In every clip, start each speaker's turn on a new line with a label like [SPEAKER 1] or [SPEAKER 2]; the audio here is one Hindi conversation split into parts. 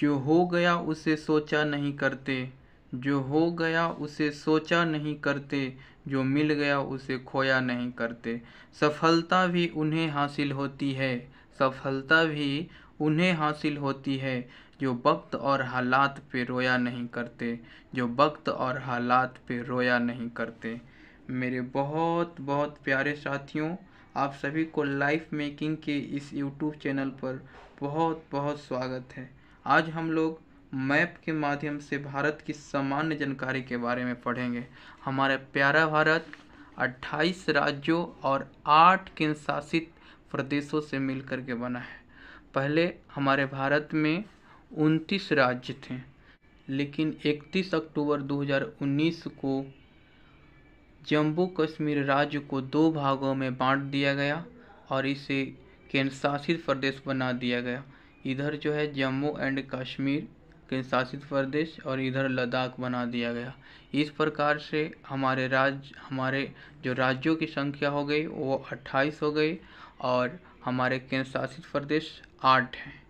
[SPEAKER 1] जो हो गया उसे सोचा नहीं करते, जो हो गया उसे सोचा नहीं करते, जो मिल गया उसे खोया नहीं करते। सफलता भी उन्हें हासिल होती है, सफलता भी उन्हें हासिल होती है, जो वक्त और हालात पे रोया नहीं करते, जो वक्त और हालात पे रोया नहीं करते। मेरे बहुत बहुत प्यारे साथियों, आप सभी को लाइफ मेकिंग के इस यूट्यूब चैनल पर बहुत बहुत स्वागत है। आज हम लोग मैप के माध्यम से भारत की सामान्य जानकारी के बारे में पढ़ेंगे। हमारा प्यारा भारत 28 राज्यों और 8 केंद्र शासित प्रदेशों से मिलकर के बना है। पहले हमारे भारत में 29 राज्य थे, लेकिन 31 अक्टूबर 2019 को जम्मू कश्मीर राज्य को 2 भागों में बांट दिया गया और इसे केंद्र शासित प्रदेश बना दिया गया। इधर जो है जम्मू एंड कश्मीर केंद्र शासित प्रदेश और इधर लद्दाख बना दिया गया। इस प्रकार से हमारे जो राज्यों की संख्या हो गई वो 28 हो गई और हमारे केंद्र शासित प्रदेश 8 हैं।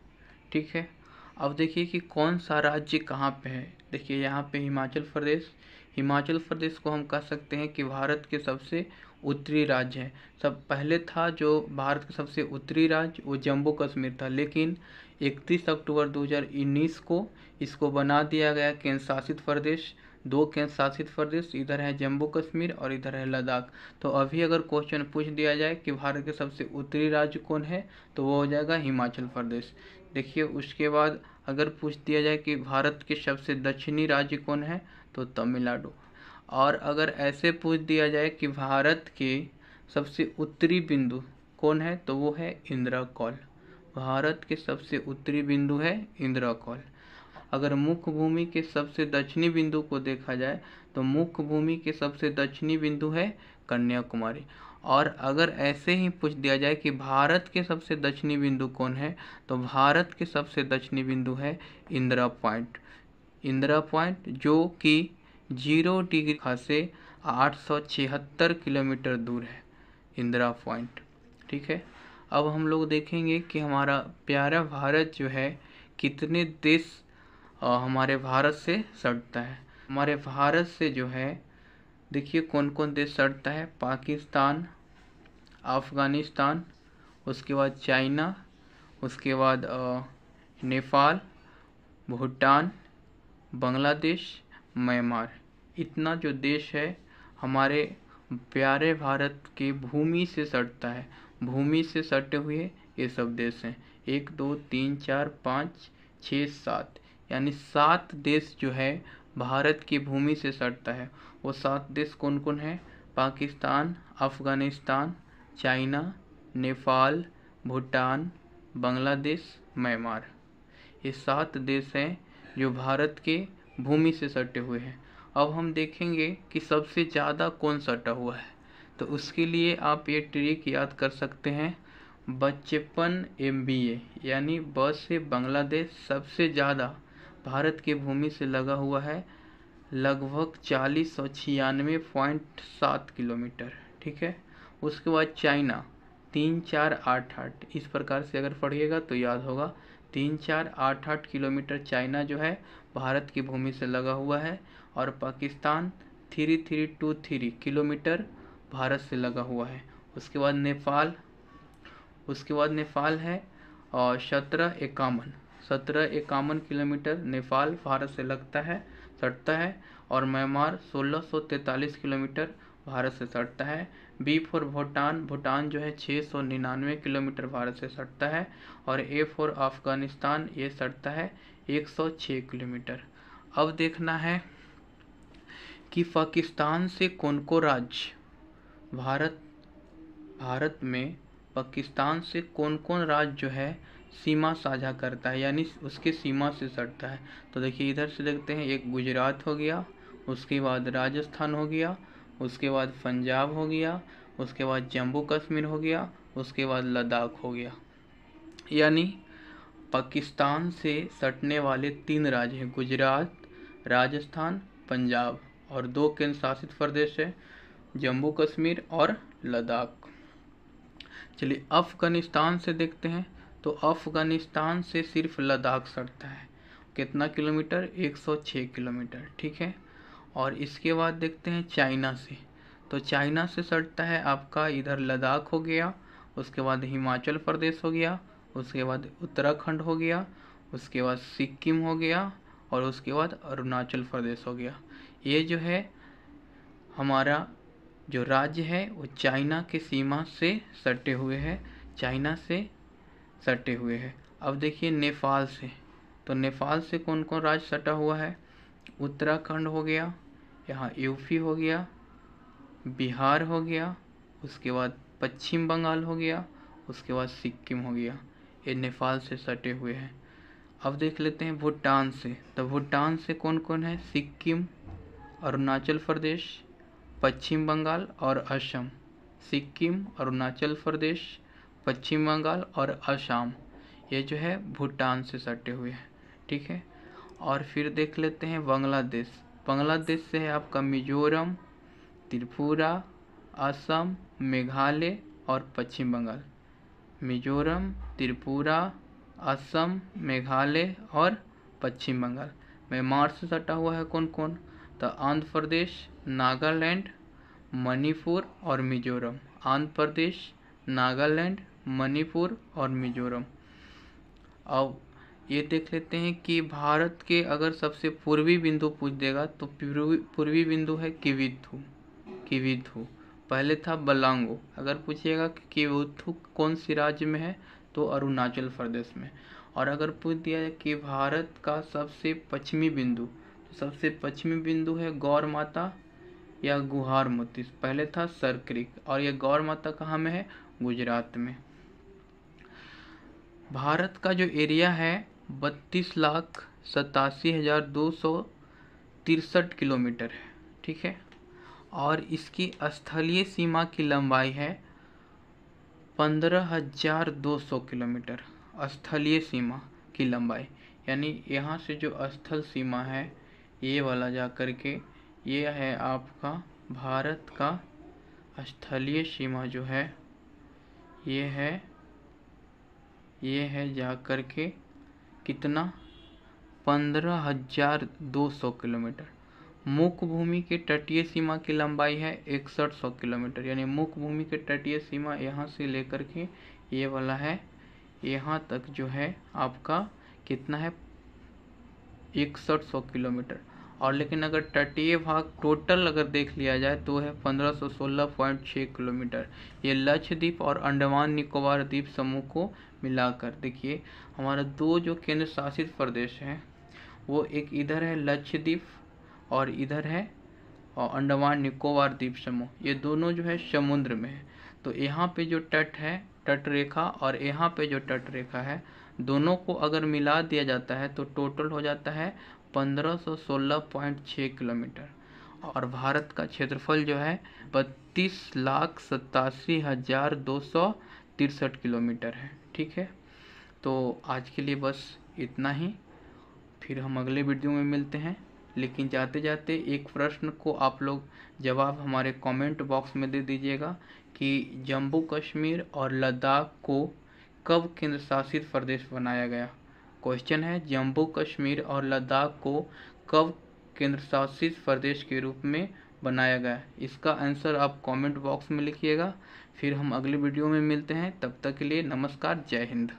[SPEAKER 1] ठीक है, अब देखिए कि कौन सा राज्य कहाँ पे है। देखिए यहाँ पे हिमाचल प्रदेश, हिमाचल प्रदेश को हम कह सकते हैं कि भारत के सबसे उत्तरी राज्य है। सब पहले था जो भारत का सबसे उत्तरी राज्य वो जम्मू कश्मीर था, लेकिन 31 अक्टूबर 2019 को इसको बना दिया गया केंद्र शासित प्रदेश। 2 केंद्र शासित प्रदेश, इधर है जम्मू कश्मीर और इधर है लद्दाख। तो अभी अगर क्वेश्चन पूछ दिया जाए कि भारत के सबसे उत्तरी राज्य कौन है तो वो हो जाएगा हिमाचल प्रदेश। देखिए उसके बाद अगर पूछ दिया जाए कि भारत के सबसे दक्षिणी राज्य कौन है तो तमिलनाडु। और अगर ऐसे पूछ दिया जाए कि भारत के सबसे उत्तरी बिंदु कौन है तो वो है इंदिरा कौल। भारत के सबसे उत्तरी बिंदु है इंदिरा कौल। अगर मुख्य भूमि के सबसे दक्षिणी बिंदु को देखा जाए तो मुख्य भूमि के सबसे दक्षिणी बिंदु है कन्याकुमारी। और अगर ऐसे ही पूछ दिया जाए कि भारत के सबसे दक्षिणी बिंदु कौन है तो भारत के सबसे दक्षिणी बिंदु है इंदिरा पॉइंट। इंदिरा पॉइंट जो कि 0 डिग्री से 876 किलोमीटर दूर है इंदिरा पॉइंट। ठीक है, अब हम लोग देखेंगे कि हमारा प्यारा भारत जो है कितने देश हमारे भारत से सटता है। हमारे भारत से जो है देखिए कौन कौन देश सटता है। पाकिस्तान, अफ़गानिस्तान, उसके बाद चाइना, उसके बाद नेपाल, भूटान, बांग्लादेश, म्यांमार। इतना जो देश है हमारे प्यारे भारत के भूमि से सटता है। भूमि से सटे हुए ये सब देश हैं। 1 2 3 4 5 6 7 यानी 7 देश जो है भारत की भूमि से सटता है। वो 7 देश कौन कौन है? Pakistan, Afghanistan, China, Nepal, Bhutan, Bangladesh, Myanmar. ये 7 देश हैं जो भारत के भूमि से सटे हुए हैं। अब हम देखेंगे कि सबसे ज़्यादा कौन सटा हुआ है, तो उसके लिए आप ये ट्रिक याद कर सकते हैं। 55 MBA यानी ब से बांग्लादेश सबसे ज़्यादा भारत के भूमि से लगा हुआ है, लगभग 4096.7 किलोमीटर। ठीक है, उसके बाद चाइना 3488, इस प्रकार से अगर पढ़िएगा तो याद होगा। 3488 किलोमीटर चाइना जो है भारत की भूमि से लगा हुआ है। और पाकिस्तान 3323 किलोमीटर भारत से लगा हुआ है। उसके बाद नेपाल है और 1751 किलोमीटर नेपाल भारत से सटता है। और म्यांमार 1643 किलोमीटर भारत से सटता है। बी फॉर भूटान जो है 699 किलोमीटर भारत से सटता है। और ए फॉर अफगानिस्तान ये सटता है 106 किलोमीटर। अब देखना है कि पाकिस्तान से कौन को राज्य भारत में पाकिस्तान से कौन कौन राज्य जो है सीमा साझा करता है, यानी उसके सीमा से सटता है। तो देखिए इधर से देखते हैं, एक गुजरात हो गया, उसके बाद राजस्थान हो गया, उसके बाद पंजाब हो गया, उसके बाद जम्मू कश्मीर हो गया, उसके बाद लद्दाख हो गया। यानी पाकिस्तान से सटने वाले 3 राज्य हैं, गुजरात, राजस्थान, पंजाब, और 2 केंद्र शासित प्रदेश है, जम्मू कश्मीर और लद्दाख। चलिए अफ़गानिस्तान से देखते हैं, तो अफ़गानिस्तान से सिर्फ लद्दाख सटता है। कितना किलोमीटर, 106 किलोमीटर, ठीक है। और इसके बाद देखते हैं चाइना से, तो चाइना से सटता है आपका इधर लद्दाख हो गया, उसके बाद हिमाचल प्रदेश हो गया, उसके बाद उत्तराखंड हो गया, उसके बाद सिक्किम हो गया, और उसके बाद अरुणाचल प्रदेश हो गया। ये जो है हमारा जो राज्य है वो चाइना के सीमा से सटे हुए है, चाइना से सटे हुए है। अब देखिए नेपाल से, तो नेपाल से कौन कौन राज्य सटा हुआ है, उत्तराखंड हो गया, यहाँ यूपी हो गया, बिहार हो गया, उसके बाद पश्चिम बंगाल हो गया, उसके बाद सिक्किम हो गया, ये नेपाल से सटे हुए हैं। अब देख लेते हैं भूटान से, तो भूटान से कौन कौन है, सिक्किम, अरुणाचल प्रदेश, पश्चिम बंगाल और असम। सिक्किम, अरुणाचल प्रदेश, पश्चिम बंगाल और असम, ये जो है भूटान से सटे हुए हैं, ठीक है। और फिर देख लेते हैं बांग्लादेश, बांग्लादेश से है आपका मिजोरम, त्रिपुरा, असम, मेघालय और पश्चिम बंगाल। मिजोरम, त्रिपुरा, असम, मेघालय और पश्चिम बंगाल। म्यांमार से सटा हुआ है कौन कौन, तो आंध्र प्रदेश, नागालैंड, मणिपुर और मिजोरम। आंध्र प्रदेश, नागालैंड, मणिपुर और मिजोरम। अब ये देख लेते हैं कि भारत के अगर सबसे पूर्वी बिंदु पूछ देगा तो पूर्वी बिंदु है किविथु, किविथु। पहले था बलांगो। अगर पूछिएगा कि किविथु कौन सी राज्य में है तो अरुणाचल प्रदेश में। और अगर पूछ दिया जाए कि भारत का सबसे पश्चिमी बिंदु, तो सबसे पश्चिमी बिंदु है गौर माता या गुहार मोती। पहले था सर क्रीक, और ये गौर माता कहाँ में है, गुजरात में। भारत का जो एरिया है 32,87,263 किलोमीटर है, ठीक है। और इसकी स्थलीय सीमा की लंबाई है 15,200 किलोमीटर, स्थलीय सीमा की लंबाई। यानी यहाँ से जो स्थल सीमा है ये वाला जा कर के ये है आपका भारत का स्थलीय सीमा जो है ये है जा कर के कितना, 15,200 किलोमीटर। मुख्य भूमि के तटीय सीमा की लंबाई है 6100 किलोमीटर। यानी मुख्य भूमि के तटीय सीमा यहाँ से लेकर के ये वाला है यहाँ तक जो है आपका कितना है, 6100 किलोमीटर। और लेकिन अगर तटीय भाग टोटल अगर देख लिया जाए तो है 1516.6 किलोमीटर। ये लक्षद्वीप और अंडमान निकोबार द्वीप समूह को मिलाकर। देखिए हमारा दो जो केंद्र शासित प्रदेश हैं वो एक इधर है लक्षद्वीप और इधर है और अंडमान निकोबार द्वीप समूह, ये दोनों जो है समुद्र में है। तो यहाँ पे जो तट है, तट रेखा, और यहाँ पे जो तट रेखा है, दोनों को अगर मिला दिया जाता है तो टोटल हो जाता है 1516.6 किलोमीटर। और भारत का क्षेत्रफल जो है 32,87,263 किलोमीटर है, ठीक है। तो आज के लिए बस इतना ही, फिर हम अगले वीडियो में मिलते हैं। लेकिन जाते जाते एक प्रश्न को आप लोग जवाब हमारे कमेंट बॉक्स में दे दीजिएगा कि जम्मू कश्मीर और लद्दाख को कब केंद्र शासित प्रदेश बनाया गया। क्वेश्चन है जम्मू कश्मीर और लद्दाख को कब केंद्र शासित प्रदेश के रूप में बनाया गया। इसका आंसर आप कमेंट बॉक्स में लिखिएगा। फिर हम अगले वीडियो में मिलते हैं, तब तक के लिए नमस्कार, जय हिंद।